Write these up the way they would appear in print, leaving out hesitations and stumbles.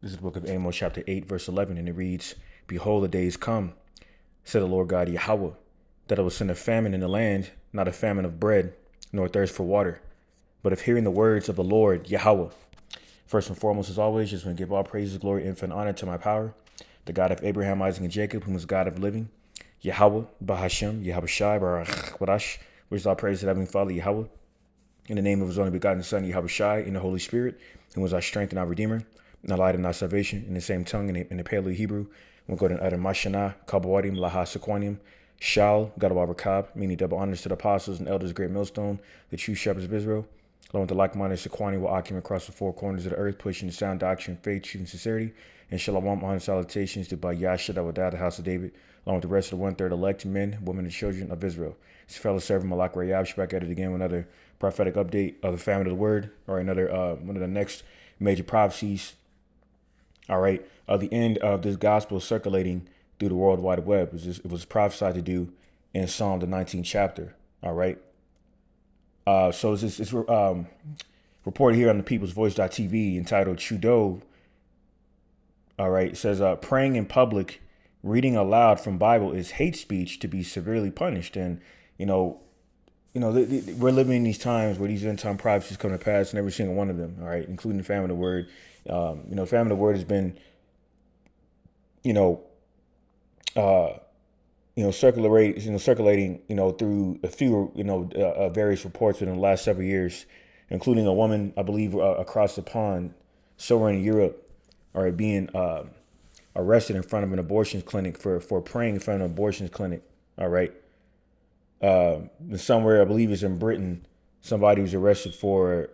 This is the book of Amos, chapter 8, verse 11, and it reads, "Behold, the days come, said the Lord God Yahweh, that I will send a famine in the land, not a famine of bread, nor thirst for water, but of hearing the words of the Lord Yahweh." First and foremost, as always, just want to give all praises, glory, infinite honor to my power, the God of Abraham, Isaac, and Jacob, whom is God of living, Yahweh, Bahashem, Yahweh Shai, Barach, Wadash, which is all praise to Heavenly Father, Yahweh, in the name of his only begotten Son, Yahweh Shai, in the Holy Spirit, who was our strength and our Redeemer, and our light and our salvation, in the same tongue, in the Paleo Hebrew. We'll go to utter Mashana, Kabawadim, Laha Sequanium, Shal, Gadawa Rakab, meaning double honors to the apostles and elders, great millstone, the true shepherds of Israel, along with the like-minded Sequani will occupy across the four corners of the earth, pushing the sound doctrine, faith, truth, and sincerity. And Shalom, honor, salutations to by Yasha, that will die the house of David, along with the rest of the one-third elect men, women, and children of Israel. His fellow servant Malak Rayab, back at it again with another prophetic update of the famine of the word, or another one of the next major prophecies. All right, the end of this gospel circulating through the World Wide Web. It was prophesied to do in Psalm the 19th chapter. All right. So it's reported here on the People's Voice.tv entitled Trudeau. All right, it says praying in public, reading aloud from Bible is hate speech to be severely punished. And we're living in these times where these end time prophecies come to pass, and every single one of them. All right, including the famine of the word. Famine of the word has been, circulating, through a few, various reports within the last several years, including a woman, I believe, across the pond, somewhere in Europe, all right, being arrested in front of an abortion clinic for praying in front of an abortion clinic. All right. Somewhere, I believe it's in Britain, somebody was arrested for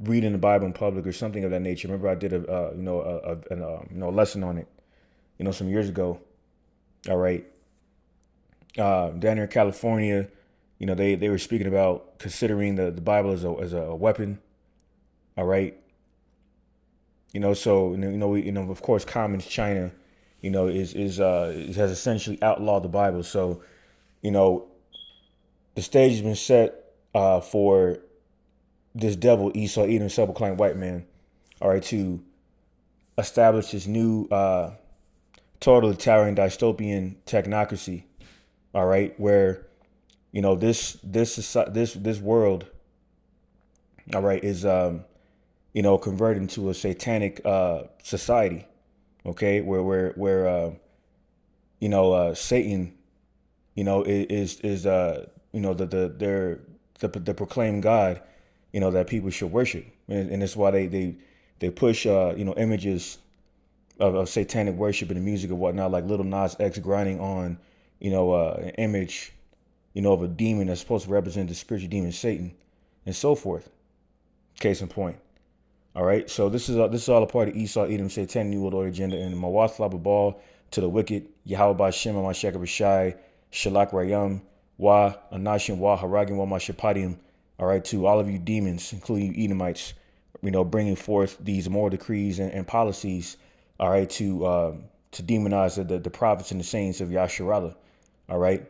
reading the Bible in public or something of that nature. Remember, I did a lesson on it, some years ago. All right. Down here in California, they were speaking about considering the Bible as a weapon. All right. Of course, Communist China, has essentially outlawed the Bible. So, the stage has been set for this devil, Esau, Edom, self-proclaimed white man, all right, to establish this new totalitarian dystopian technocracy, all right, where this world, all right, is converted into a satanic society, okay, where Satan, is the proclaimed God, that people should worship, and that's why they push images of satanic worship and the music and whatnot, like Little Nas X grinding on an image of a demon that's supposed to represent the spiritual demon Satan, and so forth. Case in point. All right, so this is all a part of Esau, Edom, Satan, New World Order agenda, and Mawathlab Ball to the wicked, Yahweh Bashem, Mashaka Bashai, Shalak Rayam, Wa, Anashim, Wa, Haragim, Wa Mashapadium. All right, to all of you demons, including you Edomites, bringing forth these moral decrees and policies, all right, to demonize the prophets and the saints of Yasharallah. All right.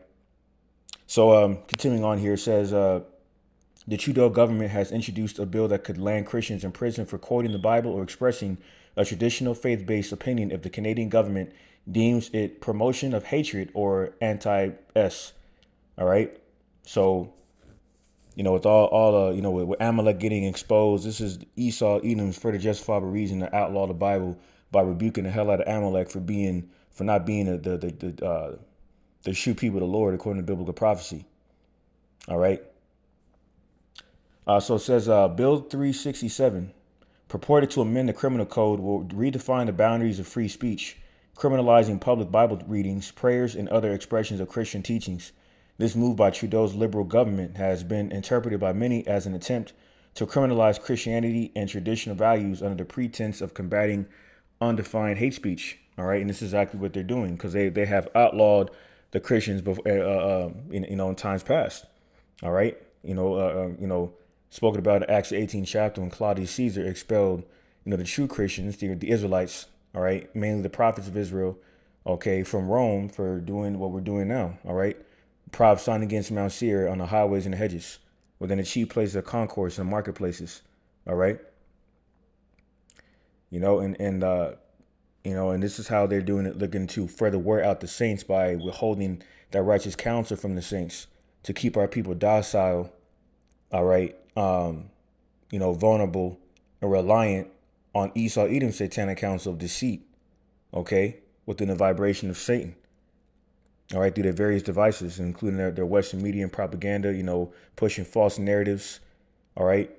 So continuing on here, it says, the Trudeau government has introduced a bill that could land Christians in prison for quoting the Bible or expressing a traditional faith-based opinion if the Canadian government deems it promotion of hatred or anti-S. All right. So, with with Amalek getting exposed, this is Esau, Edom's further justifiable reason to outlaw the Bible by rebuking the hell out of Amalek for not being the true people of the Lord according to biblical prophecy. All right. So it says Bill 367 purported to amend the criminal code will redefine the boundaries of free speech, criminalizing public Bible readings, prayers, and other expressions of Christian teachings. This move by Trudeau's liberal government has been interpreted by many as an attempt to criminalize Christianity and traditional values under the pretense of combating undefined hate speech. All right, and this is exactly what they're doing because they have outlawed the Christians before, in times past. All right, spoken about in Acts 18 chapter when Claudius Caesar expelled, the true Christians, the Israelites, all right, mainly the prophets of Israel, okay, from Rome for doing what we're doing now, all right, prophesying against Mount Seir on the highways and the hedges, within the chief places of concourse and marketplaces, all right. And this is how they're doing it, looking to further wear out the saints by withholding that righteous counsel from the saints to keep our people docile, all right, vulnerable and reliant on Esau Edom's satanic counsel of deceit, okay, within the vibration of Satan, all right, through their various devices, including their Western media and propaganda, pushing false narratives, all right,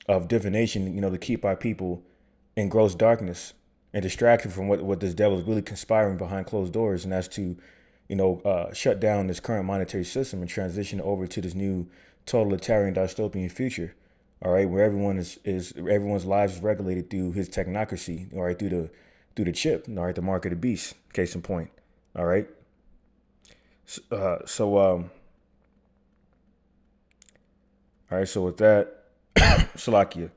of divination, to keep our people in gross darkness and distracted from what this devil is really conspiring behind closed doors, and that's to, shut down this current monetary system and transition over to this new totalitarian dystopian future, all right, where everyone's lives is regulated through his technocracy, all right, through the chip, all right, the mark of the beast. Case in point, all right. All right. So with that, Salakia,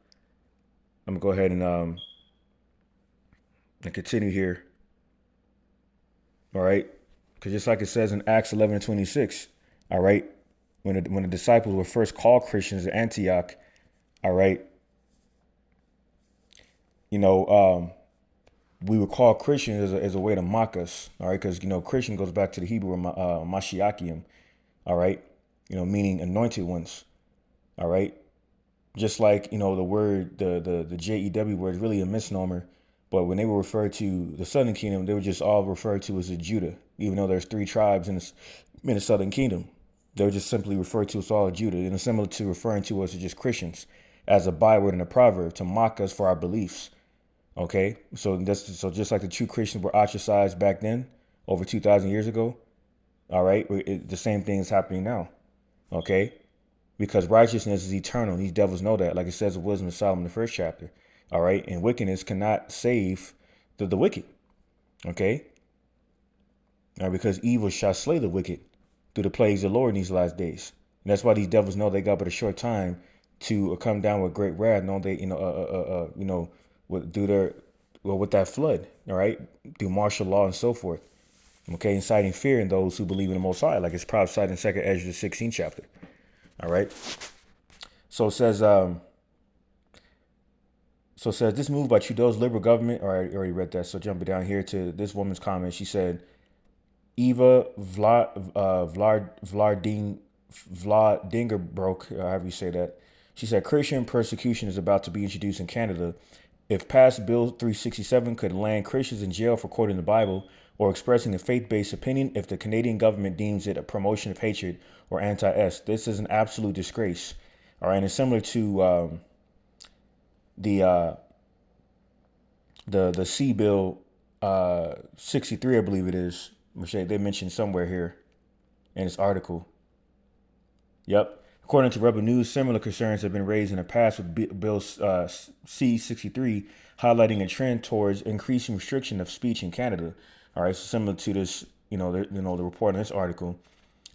I'm gonna go ahead and continue here. All right, because just like it says in Acts 11:26, all right, when the disciples were first called Christians at Antioch, all right, we were called Christians as a way to mock us, all right, because Christian goes back to the Hebrew Mashiachim, all right, meaning anointed ones, all right, just like the word the JEW word is really a misnomer, but when they were referred to the Southern Kingdom, they were just all referred to as a Judah, even though there's 3 tribes in the Southern Kingdom. They were just simply referred to as all Judah, and it's similar to referring to us as just Christians, as a byword and a proverb to mock us for our beliefs. Okay, so just like the true Christians were ostracized back then, over 2,000 years ago. All right, the same thing is happening now. Okay, because righteousness is eternal. These devils know that, like it says in Wisdom of Solomon, the 1st chapter. All right, and wickedness cannot save the wicked. Okay, all right, because evil shall slay the wicked through the plagues of the Lord in these last days. And that's why these devils know they got but a short time to come down with great wrath. Know they, with that flood, all right, through martial law and so forth. Okay, inciting fear in those who believe in the Most High, like it's prophesied in 2nd Ezra, the 16th chapter. All right. So it says, this move by Trudeau's liberal government. Or I already read that. So jumping down here to this woman's comment, she said, Eva Vladingerbroek, however you say that. She said Christian persecution is about to be introduced in Canada. If passed, Bill 367 could land Christians in jail for quoting the Bible or expressing a faith-based opinion if the Canadian government deems it a promotion of hatred or anti-S. This is an absolute disgrace. All right, and it's similar to the C Bill 63, I believe it is, which they mentioned somewhere here in this article. Yep. According to Rebel News, similar concerns have been raised in the past with Bill C-63, highlighting a trend towards increasing restriction of speech in Canada. All right, so similar to this, the report in this article,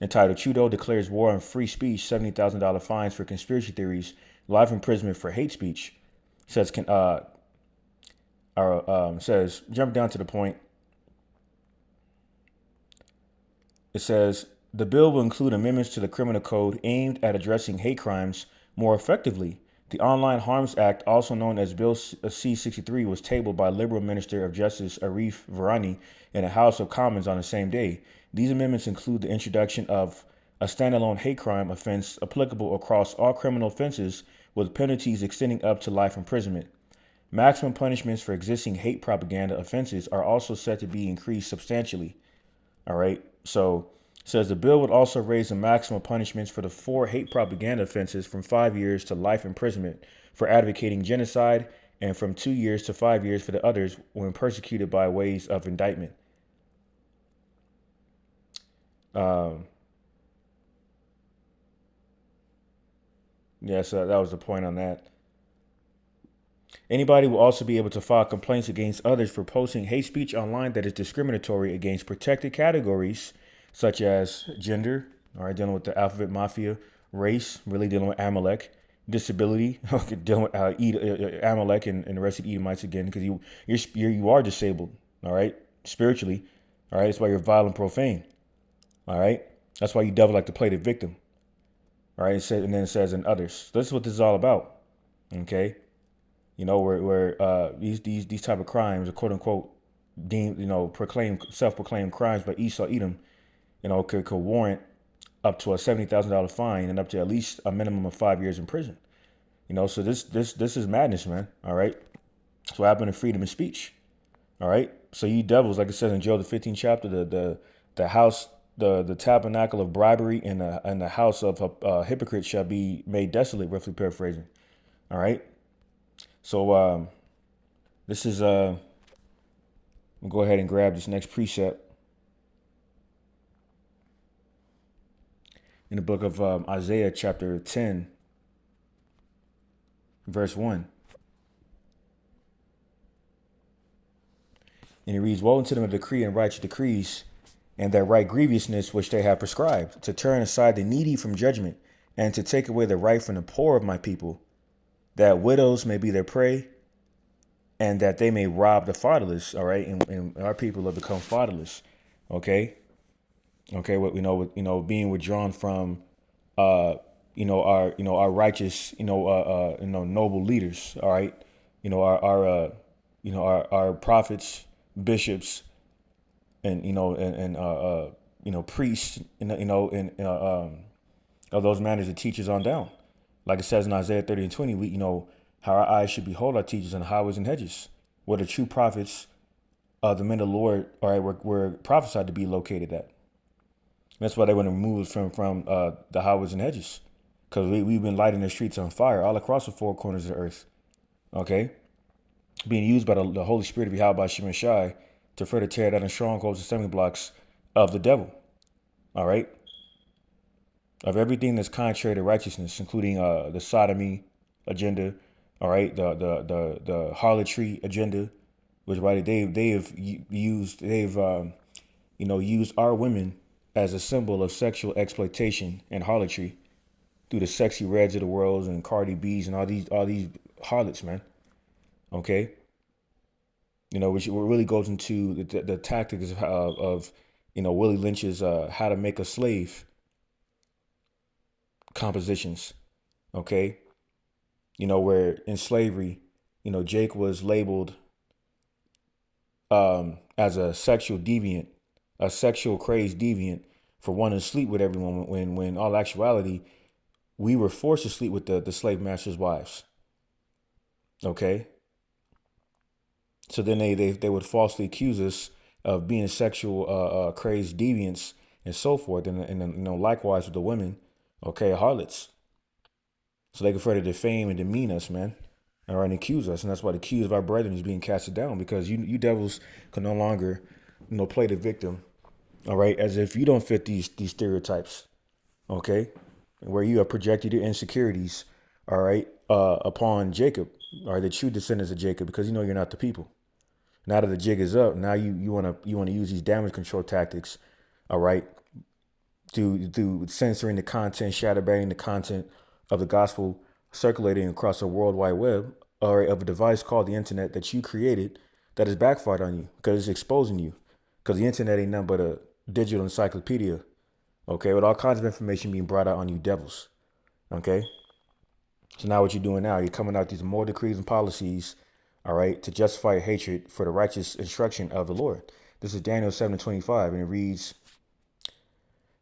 entitled "Trudeau Declares War on Free Speech, $70,000 Fines for Conspiracy Theories, Life Imprisonment for Hate Speech." Says jump down to the point. It says, the bill will include amendments to the criminal code aimed at addressing hate crimes more effectively. The Online Harms Act, also known as Bill C-63, was tabled by Liberal Minister of Justice Arif Virani in the House of Commons on the same day. These amendments include the introduction of a standalone hate crime offense applicable across all criminal offenses with penalties extending up to life imprisonment. Maximum punishments for existing hate propaganda offenses are also set to be increased substantially. All right, so it says the bill would also raise the maximum punishments for the 4 hate propaganda offenses from 5 years to life imprisonment for advocating genocide and from 2 years to 5 years for the others when persecuted by ways of indictment. So that was the point on that. Anybody will also be able to file complaints against others for posting hate speech online that is discriminatory against protected categories such as gender, all right, dealing with the alphabet mafia, race, really dealing with Amalek, disability, dealing with Amalek and the rest of the Edomites again, because you are disabled, all right, spiritually, all right. That's why you're vile and profane, all right. That's why you devil like to play the victim, all right. And then it says and others. So this is what this is all about, okay. where these type of crimes are quote unquote deemed, proclaimed self-proclaimed crimes by Esau Edom, could warrant up to a $70,000 fine and up to at least a minimum of 5 years in prison. So this is madness, man. All right. That's what happened to freedom of speech. All right. So you devils, like it says in Job the 15th chapter, the house, the tabernacle of bribery and the house of hypocrites shall be made desolate. Roughly paraphrasing. All right. So this is I'll go ahead and grab this next precept in the book of Isaiah, chapter 10, verse 1. And it reads, woe unto them that decree and righteous decrees, and that right grievousness which they have prescribed, to turn aside the needy from judgment, and to take away the right from the poor of my people, that widows may be their prey, and that they may rob the fatherless. All right, and our people have become fatherless. Okay, what being withdrawn from our righteous, noble leaders. All right, our prophets, bishops, and priests, of those manners and teachers on down. Like it says in Isaiah 30 and 20, we how our eyes should behold our teachers in highways and hedges, where the true prophets, the men of the Lord, all right, were prophesied to be located at. That's why they want to remove us from the highways and hedges, because we've been lighting the streets on fire all across the four corners of the earth. Okay, being used by the Holy Spirit of Yahweh Shema Shai to further tear down the strongholds and stumbling blocks of the devil. All right, of everything that's contrary to righteousness, including the sodomy agenda. All right, the harlotry agenda, which they've used used our women as a symbol of sexual exploitation and harlotry through the Sexy Reds of the world and Cardi B's and all these harlots, man. Okay, which really goes into the tactics of Willie Lynch's How to Make a Slave compositions. Okay, where in slavery, Jake was labeled as a sexual deviant, a sexual crazed deviant for wanting to sleep with everyone when all actuality, we were forced to sleep with the slave master's wives. Okay. So then they would falsely accuse us of being sexual crazed deviants and so forth. And likewise with the women, okay, harlots. So they could further defame and demean us, man. All right, and accuse us. And that's why the accuse of our brethren is being casted down, because you devils can no longer, play the victim. All right, as if you don't fit these stereotypes. Okay, where you have projected your insecurities, all right, upon Jacob, or the true descendants of Jacob, because you're not the people. Now that the jig is up, now you want to use these damage control tactics, all right, through censoring the content, shadow banning the content of the gospel circulating across the world wide web, or of a device called the internet that you created that has backfired on you because it's exposing you, because the internet ain't nothing but a digital encyclopedia, okay, with all kinds of information being brought out on you devils. Okay, so now what you're doing now, you're coming out these more decrees and policies, all right, to justify your hatred for the righteous instruction of the Lord. This is Daniel 7:25, and it reads,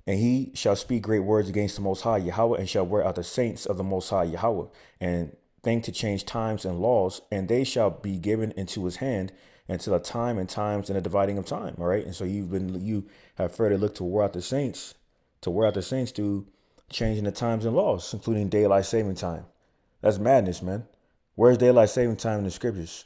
and he shall speak great words against the Most High Yahweh, and shall wear out the saints of the Most High Yahweh, and think to change times and laws, and they shall be given into his hand until a time and times and a dividing of time. All right, and so you have further looked to wear out the saints, through changing the times and laws, including daylight saving time. That's madness, man. Where's daylight saving time in the scriptures?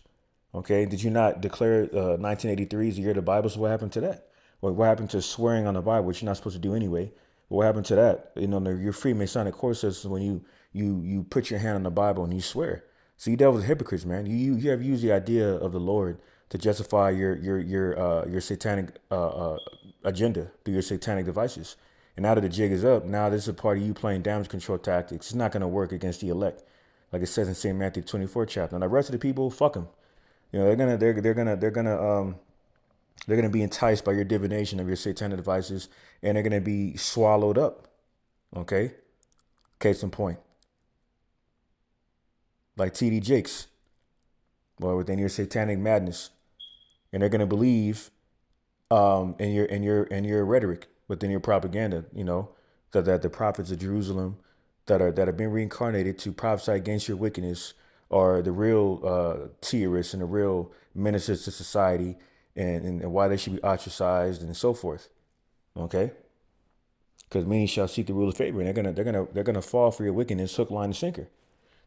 Okay, did you not declare 1983 is the year of the Bible? So what happened to that? What happened to swearing on the Bible, which you're not supposed to do anyway? What happened to that? Your Freemasonic courses is when you put your hand on the Bible and you swear. So you devils are hypocrites, man. You have used the idea of the Lord to justify your satanic agenda through your satanic devices. And now that the jig is up, now this is a part of you playing damage control tactics. It's not going to work against the elect, like it says in St. Matthew 24 chapter. And the rest of the people, fuck them. They're gonna be enticed by your divination of your satanic devices, and they're gonna be swallowed up. Okay, case in point, like T.D. Jakes. or within your satanic madness, and they're going to believe in your rhetoric, within your propaganda. That the prophets of Jerusalem that have been reincarnated to prophesy against your wickedness are the real terrorists and the real menaces to society, and why they should be ostracized and so forth. Okay, because many shall seek the rule of favor, and they're gonna fall for your wickedness, hook, line, and sinker.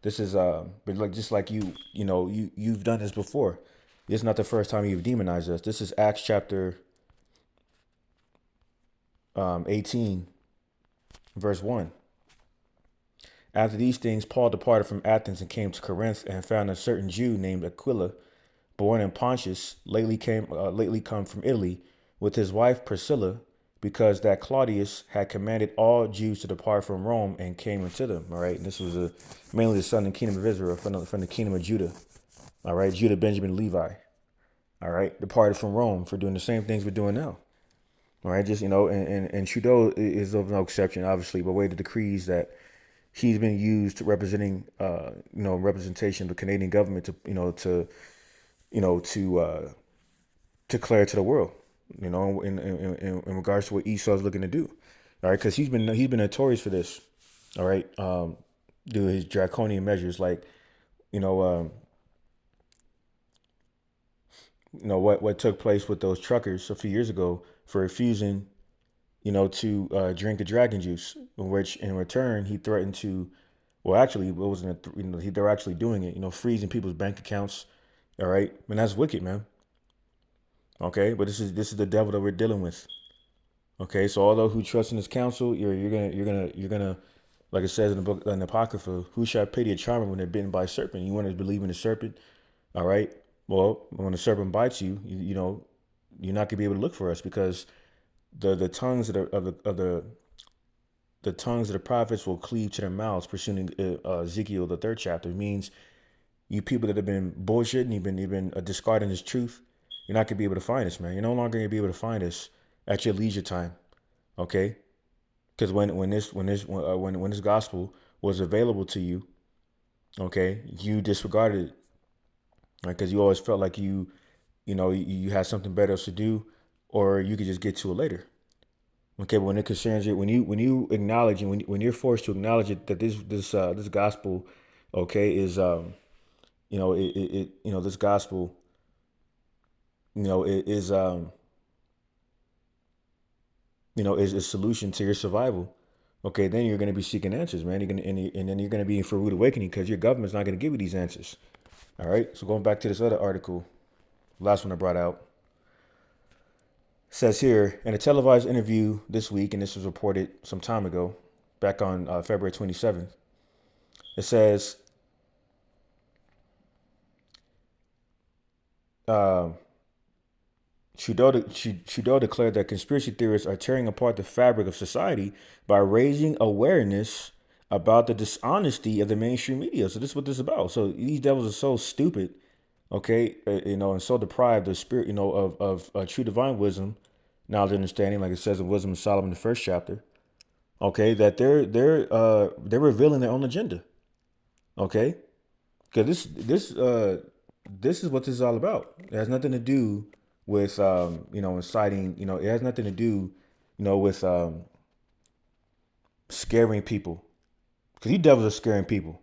This is but like just like you've done this before. This is not the first time you've demonized us. This is Acts chapter 18, verse 1. After these things, Paul departed from Athens and came to Corinth, and found a certain Jew named Aquila, born in Pontus, lately come from Italy, with his wife Priscilla, because that Claudius had commanded all Jews to depart from Rome, and came unto them. All right, and this was mainly the southern kingdom of Israel, from the kingdom of Judah. All right, Judah, Benjamin, Levi. All right, departed from Rome for doing the same things we're doing now. All right, just and Trudeau is of no exception, obviously, but way the decrees that he's been used representation of the Canadian government to declare to the world, in regards to what Esau's looking to do. All right, because he's been notorious for this. All right, do his draconian measures, like what took place with those truckers a few years ago for refusing to drink the dragon juice, in which in return he threatened to, well, actually, it wasn't, they're actually doing it, freezing people's bank accounts. All right, and that's wicked, man. Okay, but this is the devil that we're dealing with. Okay, so although who trusts in his counsel, you're gonna, like it says in the book, in the Apocrypha, who shall pity a charmer when they're bitten by a serpent? You want to believe in the serpent, all right? Well, when the serpent bites you, you're not gonna be able to look for us, because the tongues the tongues of the prophets will cleave to their mouths, pursuing Ezekiel the 3rd chapter. It means you people that have been bullshitting, you've been discarding this truth, you're not gonna be able to find us, man. You're no longer gonna be able to find us at your leisure time, okay? Because when this gospel was available to you, okay, you disregarded it, right? Because you always felt like you had something better to do, or you could just get to it later. Okay, but when it concerns you, when you acknowledge, and when you're forced to acknowledge it, that this gospel, okay, is this gospel, it is a solution to your survival. Okay, then you're going to be seeking answers, man. And then you're going to be in for a rude awakening, because your government's not going to give you these answers. All right. So going back to this other article, last one I brought out, says here, in a televised interview this week, and this was reported some time ago, back on February 27th, it says, Trudeau declared that conspiracy theorists are tearing apart the fabric of society by raising awareness about the dishonesty of the mainstream media. So this is what this is about. So these devils are so stupid, okay, and so deprived of spirit, of true divine wisdom, knowledge, and understanding, like it says in Wisdom of Solomon, the 1st chapter. Okay, that they're revealing their own agenda. Okay, because this is what this is all about. It has nothing to do with inciting. It has nothing to do, with scaring people, because you devils are scaring people.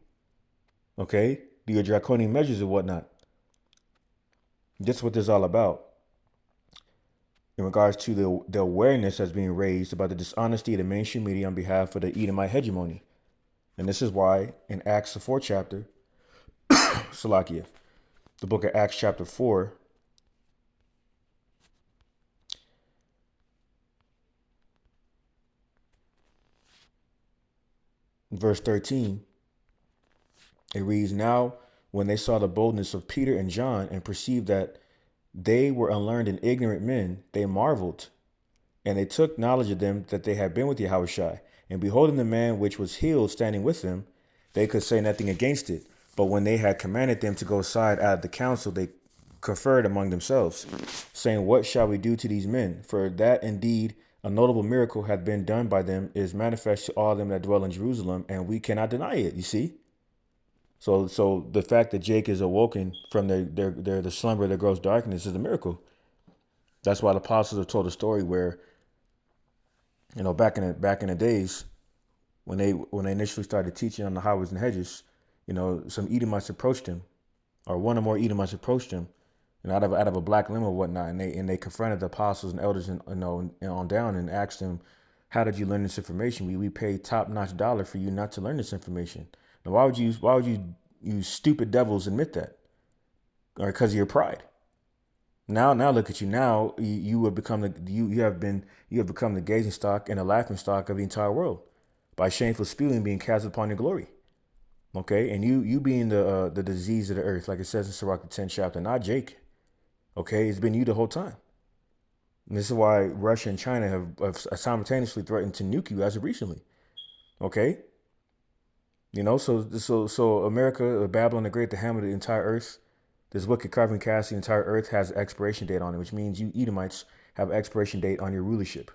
Okay, do your draconian measures and whatnot. That's what this is all about. In regards to the awareness that's being raised about the dishonesty of the mainstream media on behalf of the Edomite hegemony. And this is why in Acts, the 4th chapter, Salakia, the book of Acts chapter 4, verse 13, it reads, now when they saw the boldness of Peter and John, and perceived that they were unlearned and ignorant men, they marveled, and they took knowledge of them that they had been with Yahushua. And beholding the man which was healed standing with them, they could say nothing against it. But when they had commanded them to go aside out of the council, they conferred among themselves, saying, what shall we do to these men? For that indeed a notable miracle hath been done by them is manifest to all them that dwell in Jerusalem, and we cannot deny it. You see? So the fact that Jake is awoken from the slumber that grows darkness is a miracle. That's why the apostles have told a story where, back in the days when they initially started teaching on the highways and hedges, some Edomites approached him, or one or more Edomites approached him, and out of a black limo or whatnot, and they confronted the apostles and elders and on down and asked them, "How did you learn this information? We paid top notch dollar for you not to learn this information. Now why would you stupid devils admit that? Or because of your pride? Now look at you. Now you have become become the gazing stock and the laughing stock of the entire world by shameful spewing being cast upon your glory. Okay, and you being the disease of the earth, like it says in Sirach the 10th chapter, not Jake. Okay, it's been you the whole time. And this is why Russia and China have simultaneously threatened to nuke you as of recently. Okay, so America, Babylon the Great, the hammer of the entire earth, this wicked carving cast, the entire earth has an expiration date on it, which means you Edomites have an expiration date on your rulership.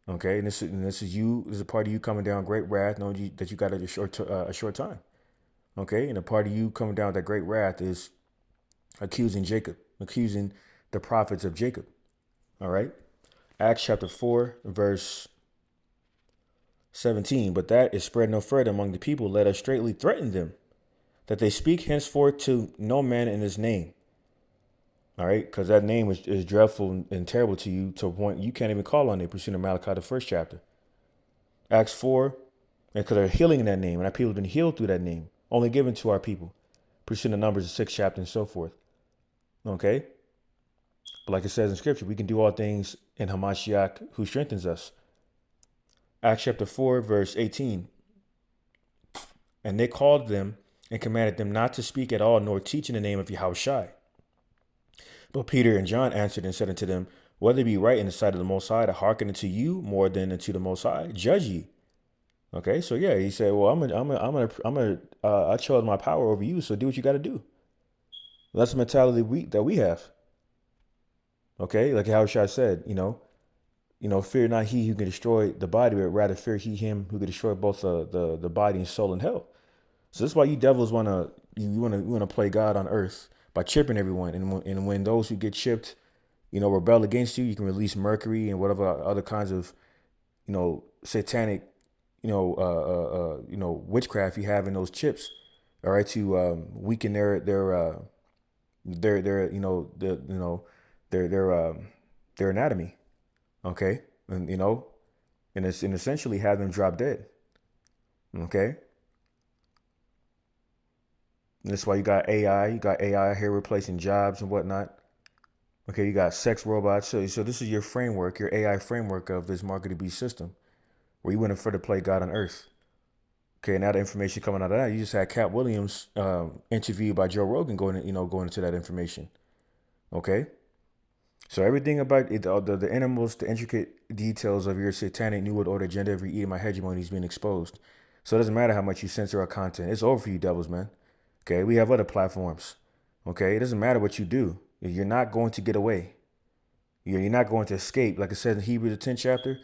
Okay, and this is you. This is a part of you coming down great wrath, knowing that you got a short time. Okay, and a part of you coming down with that great wrath is accusing Jacob, accusing the prophets of Jacob. All right, Acts chapter 4, verse 17. But that is spread no further among the people. Let us straightly threaten them, that they speak henceforth to no man in his name. All right, because that name is dreadful and terrible to you to a point you can't even call on it. Pursuing of Malachi, the first chapter. Acts 4, and because they're healing in that name, and our people have been healed through that name, only given to our people. Pursuing the Numbers, the 6th chapter, and so forth. Okay? But like it says in Scripture, we can do all things in Hamashiach, who strengthens us. Acts chapter 4, verse 18. And they called them and commanded them not to speak at all, nor teach in the name of Yahushua. But Peter and John answered and said unto them, whether it be right in the sight of the Most High to hearken unto you more than unto the Most High, judge ye. Okay, so yeah, he said, well, I chose my power over you, so do what you got to do. That's the mentality that we have. Okay, like Yahushua said, fear not he who can destroy the body, but rather fear him who can destroy both the body and soul in hell. So that's why you devils want to play God on earth by chipping everyone. And when those who get chipped, rebel against you, you can release mercury and whatever other kinds of, satanic, witchcraft you have in those chips. All right, to weaken their anatomy. Okay, and essentially have them drop dead. Okay. And that's why you got AI. You got AI here replacing jobs and whatnot. Okay, you got sex robots. So this is your framework, your AI framework of this marketing beast system, where you went further to play God on earth. Okay, now the information coming out of that, you just had Cat Williams interviewed by Joe Rogan going into that information. Okay, so everything about it, the innermost, the intricate details of your satanic New World Order agenda, every Edomite hegemony is being exposed. So it doesn't matter how much you censor our content. It's over for you devils, man. Okay, we have other platforms. Okay, it doesn't matter what you do. You're not going to get away. You're not going to escape. Like it says in Hebrews the 10th chapter,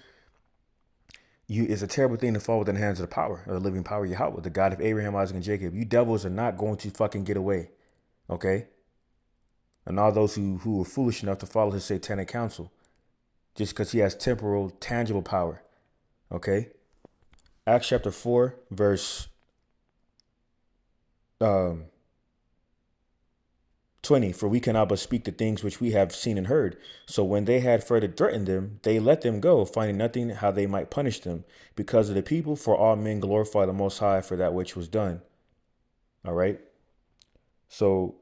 it's a terrible thing to fall within the hands of the power, of the living power, Yahweh, the God of Abraham, Isaac, and Jacob. You devils are not going to fucking get away. Okay? And all those who are foolish enough to follow his satanic counsel, just because he has temporal, tangible power. Okay? Acts chapter 4, verse 20, for we cannot but speak the things which we have seen and heard. So when they had further threatened them, they let them go, finding nothing how they might punish them, because of the people, for all men glorify the Most High for that which was done. All right. So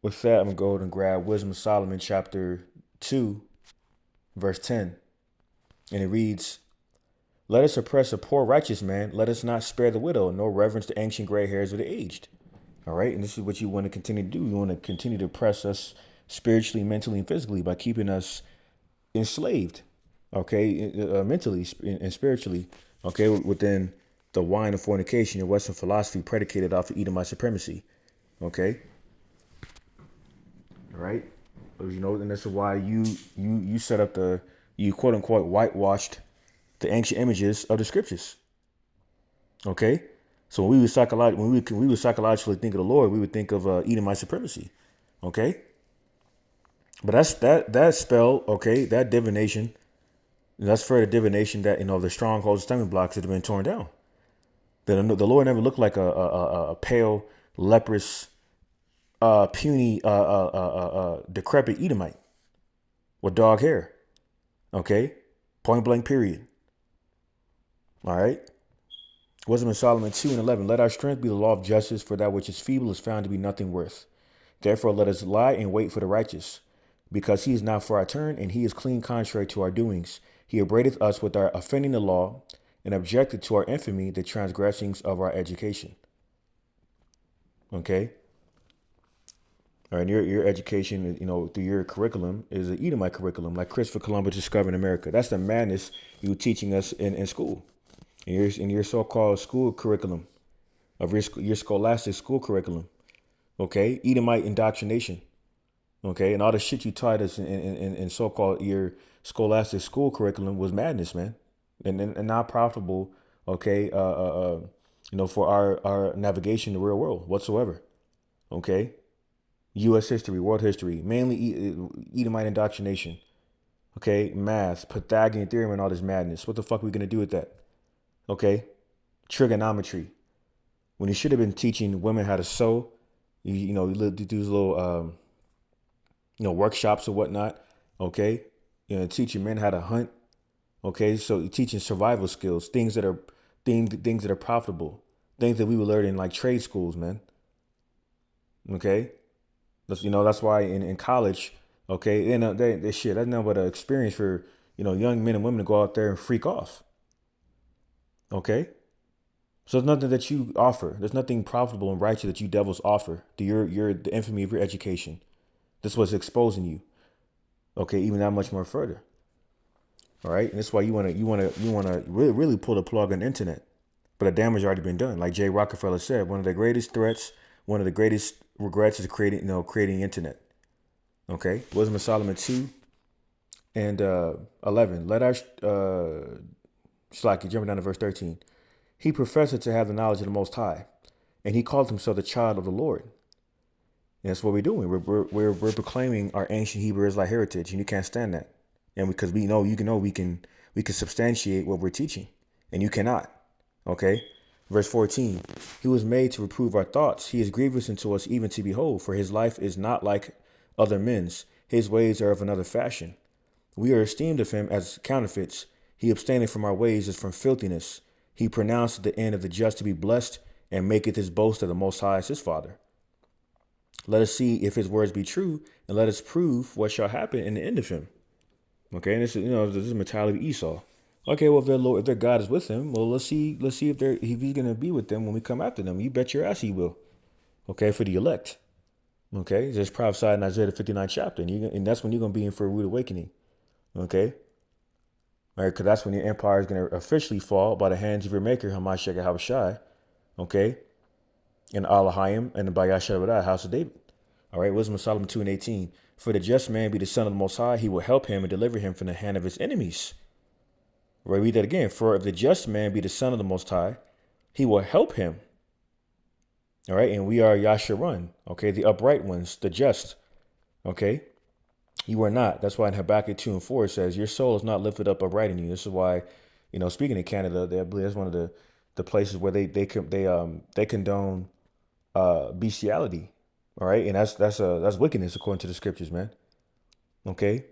with that, I'm going to go and grab Wisdom of Solomon, chapter 2, verse 10. And it reads, let us oppress a poor righteous man. Let us not spare the widow, nor reverence the ancient gray hairs of the aged. All right. And this is what you want to continue to do. You want to continue to oppress us spiritually, mentally, and physically by keeping us enslaved. Okay. Mentally and spiritually. Okay. Within the wine of fornication and Western philosophy predicated off of Edomite supremacy. Okay. All right. And this is why you set up you quote unquote whitewashed the ancient images of the scriptures. Okay. So when we would psychologically think of the Lord, we would think of Edomite supremacy. Okay. But that spell, okay, that divination, that's further divination that, the strongholds, stumbling blocks that have been torn down. The Lord never looked like a pale, leprous, puny, decrepit Edomite with dog hair. Okay, point blank. Period. All right. Wisdom of Solomon 2:11. Let our strength be the law of justice, for that which is feeble is found to be nothing worth. Therefore, let us lie and wait for the righteous, because he is not for our turn, and he is clean contrary to our doings. He upbraideth us with our offending the law, and objected to our infamy, the transgressings of our education. Okay. All right, your education, through your curriculum is an Edomite curriculum, like Christopher Columbus discovered America. That's the madness you were teaching us in school, in your so-called school curriculum, of your scholastic school curriculum. Okay, Edomite indoctrination. Okay, and all the shit you taught us in so-called your scholastic school curriculum was madness, man, and not profitable. Okay, for our navigation in the real world whatsoever. Okay. U.S. history, world history, mainly Edomite indoctrination. Okay, math, Pythagorean theorem, and all this madness. What the fuck are we gonna do with that? Okay, trigonometry. When you should have been teaching women how to sew, you do these little workshops or whatnot. Okay, teaching men how to hunt. Okay, so you're teaching survival skills, things that are things that are profitable, things that we would learn in like trade schools, man. Okay. That's why in college, okay, they shit. That's nothing but an experience for young men and women to go out there and freak off. Okay, so there's nothing that you offer. There's nothing profitable and righteous that you devils offer to the infamy of your education. This was exposing you. Okay, even that much more further. All right, and that's why you wanna really pull the plug on the internet, but the damage already been done. Like Jay Rockefeller said, one of the greatest threats, one of the greatest regrets is creating the internet. Okay, Wisdom of Solomon 2:11. Let our jumping down to verse 13. He professed to have the knowledge of the Most High, and he called himself the child of the Lord. And that's what we're doing. We're proclaiming our ancient Hebrew Israelite heritage, and you can't stand that. And because we know we can substantiate what we're teaching, and you cannot. Okay. Verse 14. He was made to reprove our thoughts. He is grievous unto us even to behold, for his life is not like other men's. His ways are of another fashion. We are esteemed of him as counterfeits. He abstaineth from our ways as from filthiness. He pronounced the end of the just to be blessed, and maketh his boast of the Most High as his Father. Let us see if his words be true, and let us prove what shall happen in the end of him. Okay, and this is the mentality of Esau. Okay, well if their God is with him, well let's see if he's gonna be with them when we come after them. You bet your ass he will. Okay, for the elect. Okay, just prophesied in Isaiah the 59th chapter, and that's when you're gonna be in for a rude awakening. Okay, all right, because that's when your empire is gonna officially fall by the hands of your maker, Hamashiach Habashai. Okay, and Alahayim and the Bayashah house of David. All right, Wisdom of Solomon 2:18. For the just man be the son of the Most High, he will help him and deliver him from the hand of his enemies. Right, read that again. For if the just man be the son of the Most High, he will help him. All right, and we are Yasharun, okay, the upright ones, the just. Okay, you are not. That's why in Habakkuk 2:4 it says, your soul is not lifted up upright in you. This is why, speaking of Canada, I believe that's one of the places where they condone bestiality. All right, and that's wickedness according to the scriptures, man. Okay,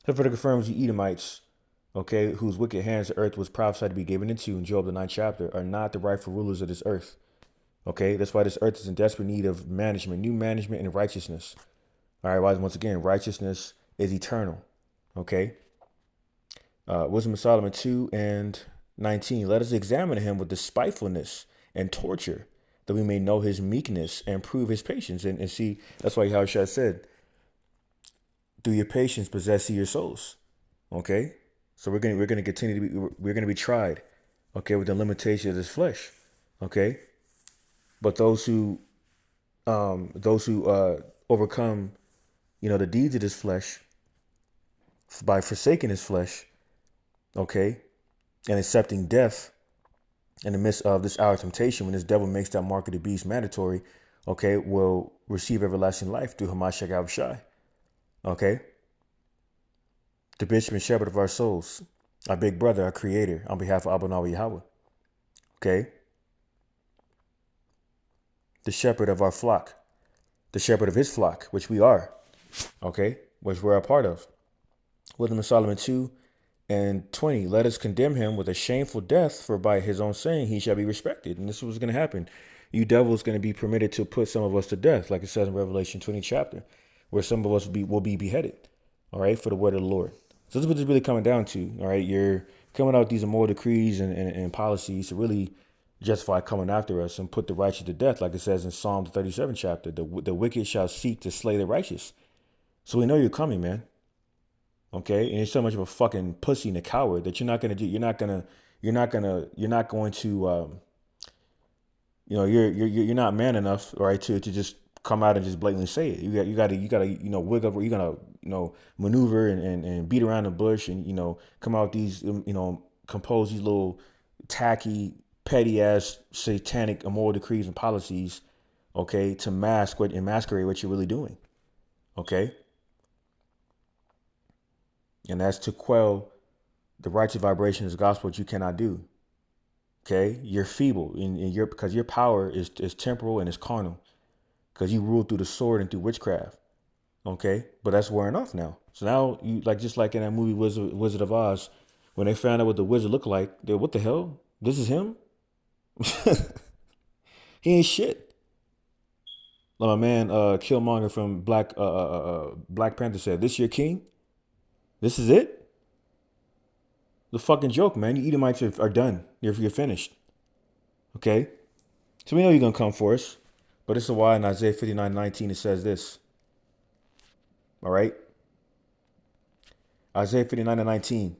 so for the confirms the Edomites, okay, whose wicked hands the earth was prophesied to be given into in Job the 9th chapter, are not the rightful rulers of this earth. Okay, that's why this earth is in desperate need of management, new management, and righteousness. All right, once again, righteousness is eternal. Okay, Wisdom of Solomon 2:19. Let us examine him with despitefulness and torture, that we may know his meekness and prove his patience. And see, that's why Yahushua said, through your patience possess ye your souls. Okay, so we're gonna continue to be tried. Okay, with the limitation of this flesh. Okay, but those who overcome, the deeds of this flesh by forsaking his flesh, okay, and accepting death, in the midst of this hour of temptation, when this devil makes that mark of the beast mandatory, okay, will receive everlasting life through Hamashiach Yahushai. Okay? The bishop and shepherd of our souls, our big brother, our creator, on behalf of Abba Yahweh. Okay? The shepherd of our flock, the shepherd of his flock, which we are. Okay? Which we're a part of. Wisdom of Solomon 2:20. Let us condemn him with a shameful death, for by his own saying he shall be respected. And this is what's going to happen. You devils going to be permitted to put some of us to death, like it says in Revelation 20 chapter, where some of us will be beheaded, all right, for the word of the Lord. So this is what it's really coming down to, all right? You're coming out with these immoral decrees and policies to really justify coming after us and put the righteous to death, like it says in Psalm 37 chapter. The wicked shall seek to slay the righteous. So we know you're coming, man. Okay, and you're so much of a fucking pussy and a coward that you're not going to, you're not going to, you're not man enough, right, to just come out and just blatantly say it. You got to, wig up, you're going to, maneuver and beat around the bush and, come out with these, compose these little tacky, petty ass, satanic, immoral decrees and policies, okay, to masquerade what you're really doing. Okay. And that's to quell the righteous vibrations of the gospel, which you cannot do. Okay, you're feeble, because your power is temporal and is carnal, because you rule through the sword and through witchcraft. Okay, but that's wearing off now. So now you just like in that movie Wizard of Oz, when they found out what the wizard looked like, they're, what the hell? This is him? He ain't shit. My man Killmonger from Black Panther said, "This your king? This is it? The fucking joke, man. You Edomites are done. You're finished." Okay? So we know you're going to come for us. But this is why in Isaiah 59:19 it says this. All right? Isaiah 59:19.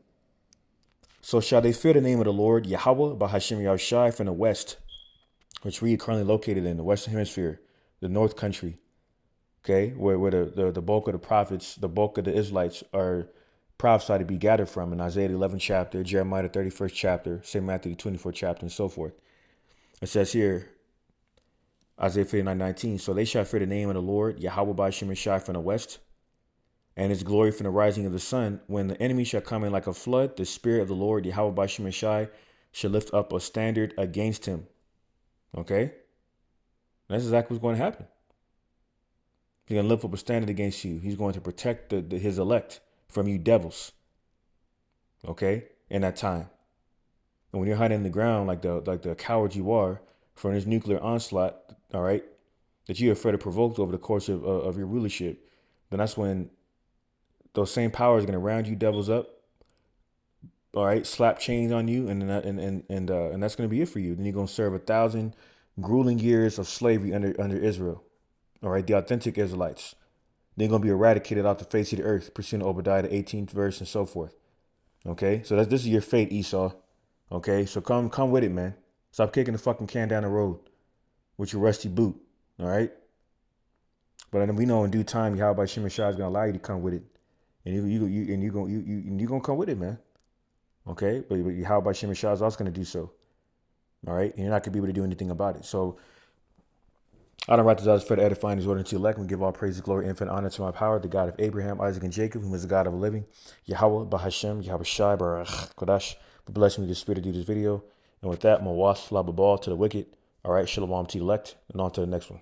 So shall they fear the name of the Lord, Yahweh, by Hashem Yahushai, from the west, which we are currently located in, the Western Hemisphere, the North Country. Okay? Where the bulk of the prophets, the bulk of the Israelites are prophesied to be gathered from in Isaiah 11 chapter, Jeremiah 31st chapter, St. Matthew 24th chapter, and so forth. It says here, Isaiah 59:19, so they shall fear the name of the Lord, Yahweh by Hashem Yahushai, from the west, and his glory from the rising of the sun. When the enemy shall come in like a flood, the spirit of the Lord, Yahweh by Hashem Yahushai, shall lift up a standard against him. Okay? That's exactly what's going to happen. He's going to lift up a standard against you. He's going to protect his elect from you devils. Okay? In that time. And when you're hiding in the ground like the coward you are from this nuclear onslaught, all right, that you're afraid to provoke over the course of your rulership, then that's when those same powers are going to round you devils up, all right, slap chains on you, and that's going to be it for you. Then you're going to serve 1,000 grueling years of slavery under Israel, all right, the authentic Israelites. They're going to be eradicated off the face of the earth, pursuant to Obadiah, the 18th verse, and so forth. Okay, so this is your fate, Esau. Okay, so come with it, man. Stop kicking the fucking can down the road with your rusty boot. All right. But we know in due time, Yahweh Shem Shah is gonna allow you to come with it, and you're gonna come with it, man. Okay, but Yahweh Shem Shah is also gonna do so. All right, and you're not gonna be able to do anything about it. So I don't write this out for the edifying his order to elect and give all praise, glory, infinite honor to my power, the God of Abraham, Isaac, and Jacob, who is the God of the living, Yahweh, Bahashem, Yahweh Shai, Barach, Kodash. But bless me with the spirit to do this video. And with that, Mawas, Lababal to the wicked. All right, Shalom to the elect, and on to the next one.